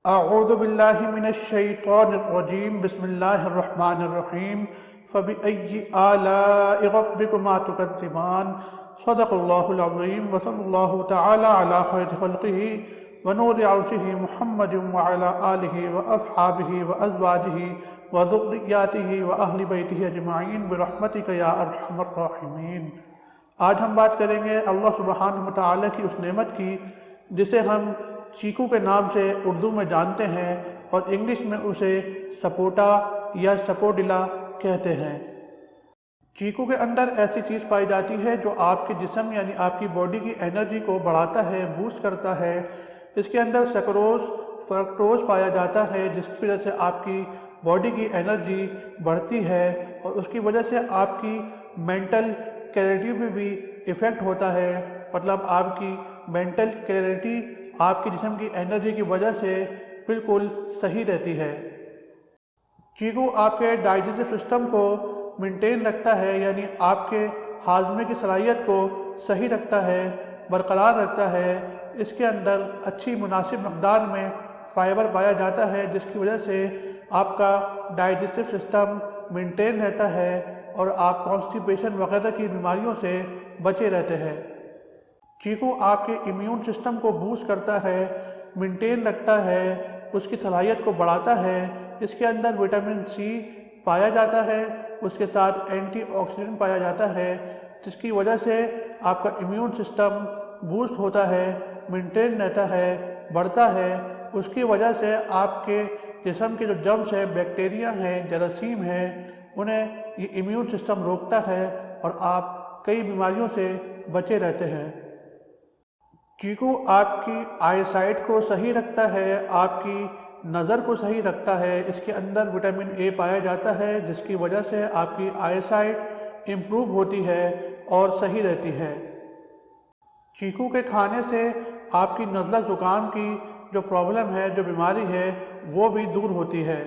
اعوذ باللہ من الشیطان الرجیم بسم اللہ الرحمن الرحیم فبأي آلاء ربكما تكذبان صدق اللہ العظیم وصلی اللہ تعالی علی خیر خلقہ ونور عرشہ محمد وعلی آلہ واصحابہ وازواجہ وذریاتہ واہل بیتہ اجمعین برحمتک یا ارحم الراحمین۔ آج ہم بات کریں گے اللہ سبحانہ وتعالی کی اس نعمت کی جسے ہم چیکو کے نام سے اردو میں جانتے ہیں اور انگلش میں اسے سپوٹا یا سپوڈلا کہتے ہیں۔ چیکو کے اندر ایسی چیز پائی جاتی ہے جو آپ کے جسم یعنی آپ کی باڈی کی انرجی کو بڑھاتا ہے، بوسٹ کرتا ہے۔ اس کے اندر سکروز، فرکٹوز پایا جاتا ہے جس کی وجہ سے آپ کی باڈی کی انرجی بڑھتی ہے اور اس کی وجہ سے آپ کی مینٹل کلیئرٹی پہ بھی ایفیکٹ ہوتا ہے، مطلب آپ کی مینٹل کلیئرٹی آپ کی جسم کی انرجی کی وجہ سے بالکل صحیح رہتی ہے۔ چیکو آپ کے ڈائجسٹو سسٹم کو مینٹین رکھتا ہے، یعنی آپ کے ہاضمے کی صلاحیت کو صحیح رکھتا ہے، برقرار رکھتا ہے۔ اس کے اندر اچھی مناسب مقدار میں فائبر پایا جاتا ہے جس کی وجہ سے آپ کا ڈائجسٹو سسٹم مینٹین رہتا ہے اور آپ کانسٹیپیشن وغیرہ کی بیماریوں سے بچے رہتے ہیں۔ چیکو آپ کے امیون سسٹم کو بوسٹ کرتا ہے، مینٹین رکھتا ہے، اس کی صلاحیت کو بڑھاتا ہے۔ اس کے اندر وٹامن سی پایا جاتا ہے، اس کے ساتھ اینٹی آکسیڈنٹ پایا جاتا ہے جس کی وجہ سے آپ کا امیون سسٹم بوسٹ ہوتا ہے، مینٹین رہتا ہے، بڑھتا ہے۔ اس کی وجہ سے آپ کے جسم کے جو جرمز ہیں، بیکٹیریا ہیں، جراثیم ہیں، انہیں یہ امیون سسٹم روکتا ہے اور آپ کئی بیماریوں سے بچے رہتے ہیں۔ چیکو آپ کی آئی سائٹ کو صحیح رکھتا ہے، آپ کی نظر کو صحیح رکھتا ہے۔ اس کے اندر وٹامن اے پایا جاتا ہے جس کی وجہ سے آپ کی آئی سائٹ امپروو ہوتی ہے اور صحیح رہتی ہے۔ چیکو کے کھانے سے آپ کی نزلہ زکام کی جو پرابلم ہے، جو بیماری ہے، وہ بھی دور ہوتی ہے۔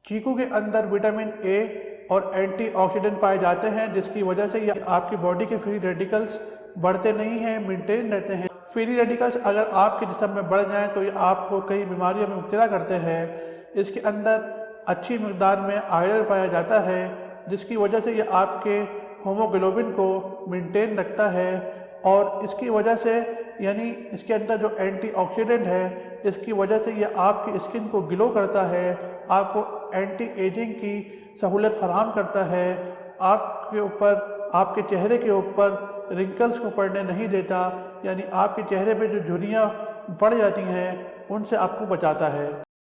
چیکو کے اندر وٹامن اے اور اینٹی آکسیڈنٹ پائے جاتے ہیں جس کی وجہ سے یہ آپ کی باڈی کے فری ریڈیکلز بڑھتے نہیں ہیں، مینٹین رہتے ہیں۔ فری ریڈیکلز اگر آپ کے جسم میں بڑھ جائیں تو یہ آپ کو کئی بیماریوں میں مبتلا کرتے ہیں۔ اس کے اندر اچھی مقدار میں آئرن پایا جاتا ہے جس کی وجہ سے یہ آپ کے ہیموگلوبن کو مینٹین رکھتا ہے اور اس کی وجہ سے یعنی اس کے اندر جو اینٹی آکسیڈنٹ ہے اس کی وجہ سے یہ آپ کی اسکن کو گلو کرتا ہے، آپ کو اینٹی ایجنگ کی سہولت فراہم کرتا ہے، آپ کے اوپر، آپ کے چہرے کے اوپر رنکلز کو پڑنے نہیں دیتا، یعنی آپ کے چہرے پہ جو جھریاں پڑ جاتی ہیں ان سے آپ کو بچاتا ہے۔